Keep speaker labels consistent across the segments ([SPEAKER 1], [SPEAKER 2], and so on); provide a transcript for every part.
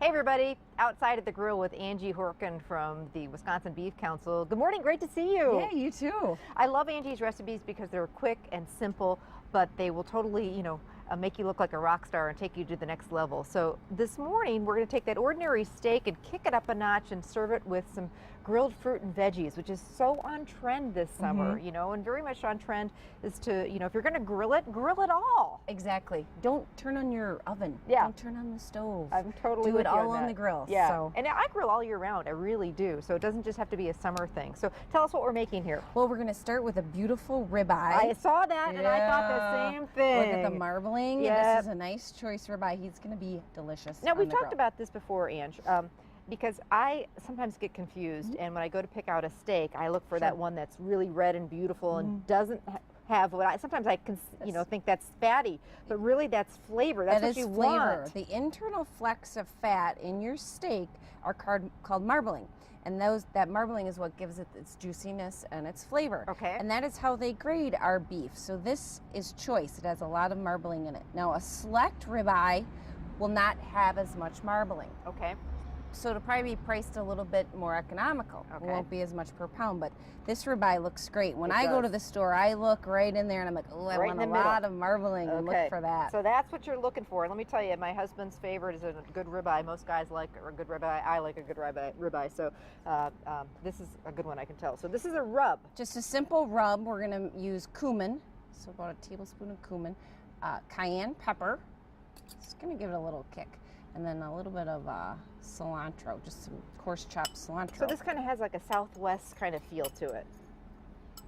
[SPEAKER 1] Hey everybody, outside at the grill with Angie Horkin from the Wisconsin Beef Council. Good morning, great to see you.
[SPEAKER 2] Yeah, you too.
[SPEAKER 1] I love Angie's recipes because they're quick and simple, but they will totally, make you look like a rock star and take you to the next level. So this morning we're going to take that ordinary steak and kick it up a notch and serve it with some grilled fruit and veggies, which is so on trend this summer, and very much on trend is to, if you're going to grill it all.
[SPEAKER 2] Exactly. Don't turn on your oven.
[SPEAKER 1] Yeah.
[SPEAKER 2] Don't turn on the stove.
[SPEAKER 1] I'm totally
[SPEAKER 2] do
[SPEAKER 1] with
[SPEAKER 2] it
[SPEAKER 1] you
[SPEAKER 2] all
[SPEAKER 1] on
[SPEAKER 2] on
[SPEAKER 1] that.
[SPEAKER 2] the grill.
[SPEAKER 1] Yeah.
[SPEAKER 2] So.
[SPEAKER 1] And I grill all year round. I really do. So it doesn't just have to be a summer thing. So tell us what we're making here.
[SPEAKER 2] Well, we're going to start with a beautiful ribeye.
[SPEAKER 1] I saw that and I thought the same thing.
[SPEAKER 2] Look at the marbling.
[SPEAKER 1] Yep.
[SPEAKER 2] This is a nice choice ribeye. He's going to be delicious.
[SPEAKER 1] Now, we've talked
[SPEAKER 2] grill.
[SPEAKER 1] about this before, Ange, because I sometimes get confused, and when I go to pick out a steak, I look for that one that's really red and beautiful and doesn't have what sometimes I can, think that's fatty, but really that's flavor. That's what you want.
[SPEAKER 2] The internal flecks of fat in your steak are called marbling. And that marbling is what gives it its juiciness and its flavor.
[SPEAKER 1] Okay.
[SPEAKER 2] And that is how they grade our beef. So this is choice. It has a lot of marbling in it. Now, a select ribeye will not have as much marbling.
[SPEAKER 1] Okay.
[SPEAKER 2] So it'll probably be priced a little bit more economical.
[SPEAKER 1] Okay.
[SPEAKER 2] It won't be as much per pound, but this ribeye looks great. When I
[SPEAKER 1] does.
[SPEAKER 2] go to the store, I look right in there and I'm like, oh, I
[SPEAKER 1] Right
[SPEAKER 2] want
[SPEAKER 1] in
[SPEAKER 2] a
[SPEAKER 1] the middle.
[SPEAKER 2] lot of marbling and look for that.
[SPEAKER 1] So that's what you're looking for. And let me tell you, my husband's favorite is a good ribeye. Most guys like a good ribeye. I like a good ribeye. So this is a good one, I can tell. So this is a rub.
[SPEAKER 2] Just a simple rub. We're going to use cumin, so about a tablespoon of cumin, cayenne pepper. Just going to give it a little kick. And then a little bit of cilantro, just some coarse chopped cilantro.
[SPEAKER 1] So this kind of has like a Southwest kind of feel to it.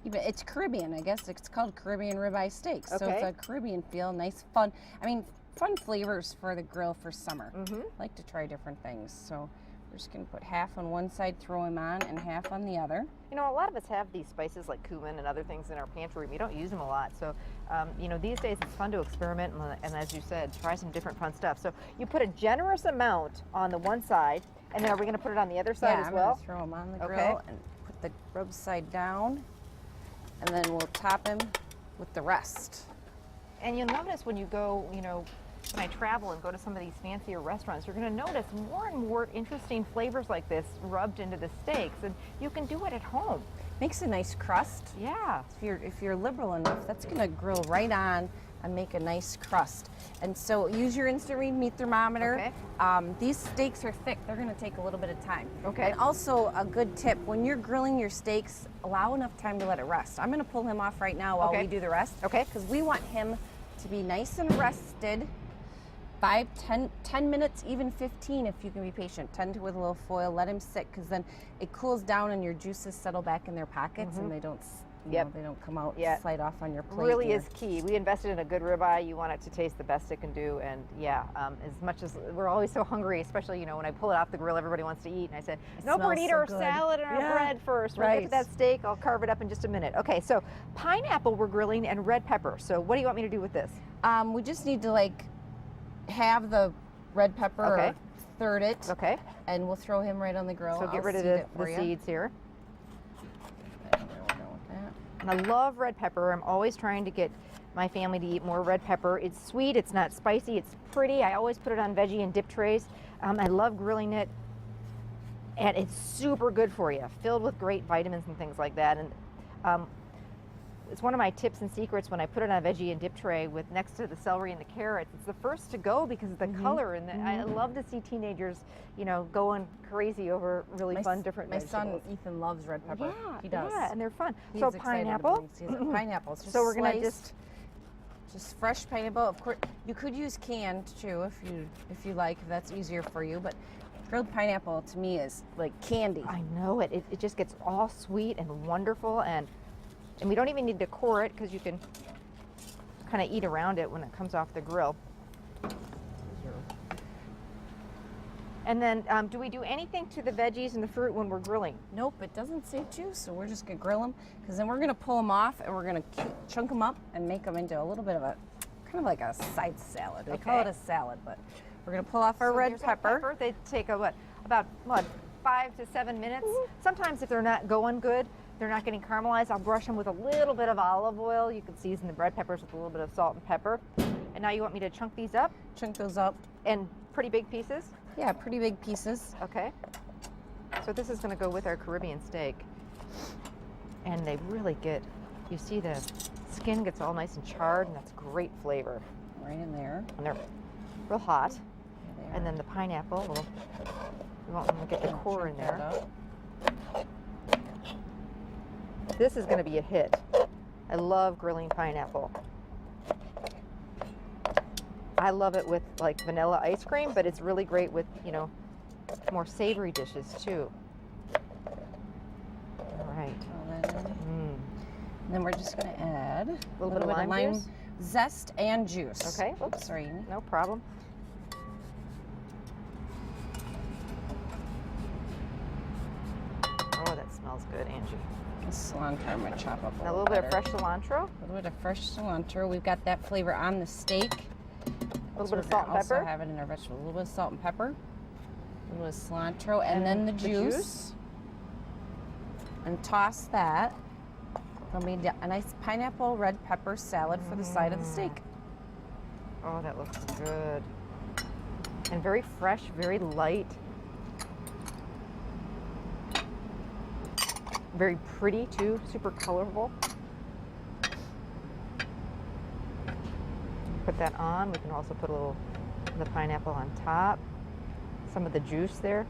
[SPEAKER 2] It's Caribbean, I guess. It's called Caribbean ribeye steak. So
[SPEAKER 1] Okay.
[SPEAKER 2] it's a Caribbean feel, nice, fun. I mean, fun flavors for the grill for summer. Like to try different things. So we're just going to put half on one side, throw him on, and half on the other.
[SPEAKER 1] A lot of us have these spices like cumin and other things in our pantry. We don't use them a lot. So, these days it's fun to experiment and as you said, try some different fun stuff. So you put a generous amount on the one side, and then are we going to put it on the other side as well?
[SPEAKER 2] I'm going to throw him on the grill and put the rub side down, and then we'll top him with the rest.
[SPEAKER 1] And you'll notice when you go, when I travel and go to some of these fancier restaurants, you're going to notice more and more interesting flavors like this rubbed into the steaks, and you can do it at home.
[SPEAKER 2] Makes a nice crust.
[SPEAKER 1] Yeah.
[SPEAKER 2] If you're liberal enough, that's going to grill right on and make a nice crust. And so use your instant read meat thermometer.
[SPEAKER 1] Okay.
[SPEAKER 2] These steaks are thick. They're going to take a little bit of time.
[SPEAKER 1] Okay.
[SPEAKER 2] And also a good tip, when you're grilling your steaks, allow enough time to let it rest. I'm going to pull him off right now while we do the rest.
[SPEAKER 1] Okay.
[SPEAKER 2] Because we want him to be nice and rested. 5, 10 minutes, even 15 if you can be patient. 10 with a little foil, let him sit, because then it cools down and your juices settle back in their pockets and they don't they don't come out and slide off on your plate.
[SPEAKER 1] Really is key. We invested in a good ribeye. You want it to taste the best it can do, and as much as we're always so hungry, especially when I pull it off the grill, everybody wants to eat, and I said, no, we're gonna eat our salad and our bread first. We'll get to that steak. I'll carve it up in just a minute. Okay, so pineapple we're grilling and red pepper. So what do you want me to do with this?
[SPEAKER 2] We just need to have the red pepper or third it.
[SPEAKER 1] Okay.
[SPEAKER 2] And we'll throw him right on the grill.
[SPEAKER 1] So get rid of the seeds here.
[SPEAKER 2] There we go with that.
[SPEAKER 1] And I love red pepper. I'm always trying to get my family to eat more red pepper. It's sweet, it's not spicy, it's pretty. I always put it on veggie and dip trays. I love grilling it, and it's super good for you, filled with great vitamins and things like that. And it's one of my tips and secrets when I put it on a veggie and dip tray with next to the celery and the carrots. It's the first to go because of the color, and I love to see teenagers, going crazy over really fun different vegetables.
[SPEAKER 2] My son Ethan loves red pepper.
[SPEAKER 1] Yeah,
[SPEAKER 2] he does.
[SPEAKER 1] Yeah, and they're fun.
[SPEAKER 2] He's
[SPEAKER 1] so
[SPEAKER 2] excited
[SPEAKER 1] pineapple.
[SPEAKER 2] Pineapples.
[SPEAKER 1] So we're gonna just
[SPEAKER 2] fresh pineapple. Of course, you could use canned too if you like. If that's easier for you, but grilled pineapple to me is like candy.
[SPEAKER 1] I know it. It just gets all sweet and wonderful, and we don't even need to core it because you can kind of eat around it when it comes off the grill. And then do we do anything to the veggies and the fruit when we're grilling?
[SPEAKER 2] Nope, it doesn't say to, so we're just going to grill them, because then we're going to pull them off and we're going to chunk them up and make them into a little bit of a, kind of like a side salad. They call it a salad, but we're going to pull off our red pepper.
[SPEAKER 1] They take about 5 to 7 minutes. Sometimes if they're not going good, they're not getting caramelized, I'll brush them with a little bit of olive oil. You can season the red peppers with a little bit of salt and pepper. And now you want me to chunk these up?
[SPEAKER 2] Chunk those up.
[SPEAKER 1] And pretty big pieces?
[SPEAKER 2] Yeah, pretty big pieces.
[SPEAKER 1] Okay. So this is going to go with our Caribbean steak. And they really get, you see the skin gets all nice and charred, and that's great flavor.
[SPEAKER 2] Right in there.
[SPEAKER 1] And they're real hot.
[SPEAKER 2] There they
[SPEAKER 1] And
[SPEAKER 2] are.
[SPEAKER 1] then the pineapple, we want them to get the core in
[SPEAKER 2] Chunk that
[SPEAKER 1] there.
[SPEAKER 2] up.
[SPEAKER 1] This is going to be a hit. I love grilling pineapple. I love it with like vanilla ice cream, but it's really great with, you know, more savory dishes too. All right.
[SPEAKER 2] Throw that in. And then we're just going to add
[SPEAKER 1] A little bit of lime juice?
[SPEAKER 2] zest and juice.
[SPEAKER 1] Okay.
[SPEAKER 2] Oops, sorry. Amy.
[SPEAKER 1] No problem. Oh, that smells good, Angie.
[SPEAKER 2] Cilantro, I'm going to chop up
[SPEAKER 1] Now, a little bit of
[SPEAKER 2] better.
[SPEAKER 1] fresh cilantro,
[SPEAKER 2] A little bit of fresh cilantro. We've got that flavor on the steak.
[SPEAKER 1] a little bit of salt and
[SPEAKER 2] Also
[SPEAKER 1] pepper.
[SPEAKER 2] have it in our vegetable. A little bit of salt and pepper. A little bit of cilantro, and then the juice. And toss that. It'll be a nice pineapple red pepper salad for the side of the steak.
[SPEAKER 1] Oh, that looks good. And very fresh, very light. Very pretty too, super colorful. Put that on. We can also put a little of the pineapple on top. Some of the juice there.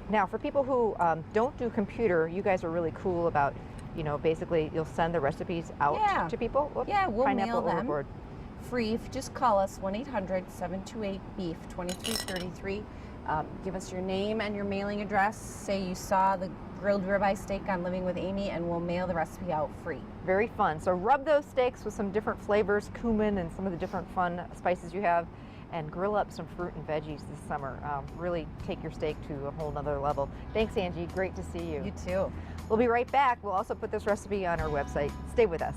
[SPEAKER 1] Now, for people who don't do computer, you guys are really cool about, you know, basically you'll send the recipes out
[SPEAKER 2] Yeah.
[SPEAKER 1] to people. Whoop,
[SPEAKER 2] Yeah, we'll
[SPEAKER 1] pineapple
[SPEAKER 2] mail them.
[SPEAKER 1] overboard.
[SPEAKER 2] Free. If you just call us 1-800-728-BEEF 2333. Give us your name and your mailing address. Say you saw the grilled ribeye steak on Living with Amy, and we'll mail the recipe out free.
[SPEAKER 1] Very fun. So rub those steaks with some different flavors, cumin and some of the different fun spices you have, and grill up some fruit and veggies this summer. Really take your steak to a whole nother level. Thanks, Angie. Great to see you.
[SPEAKER 2] You too.
[SPEAKER 1] We'll be right back. We'll also put this recipe on our website. Stay with us.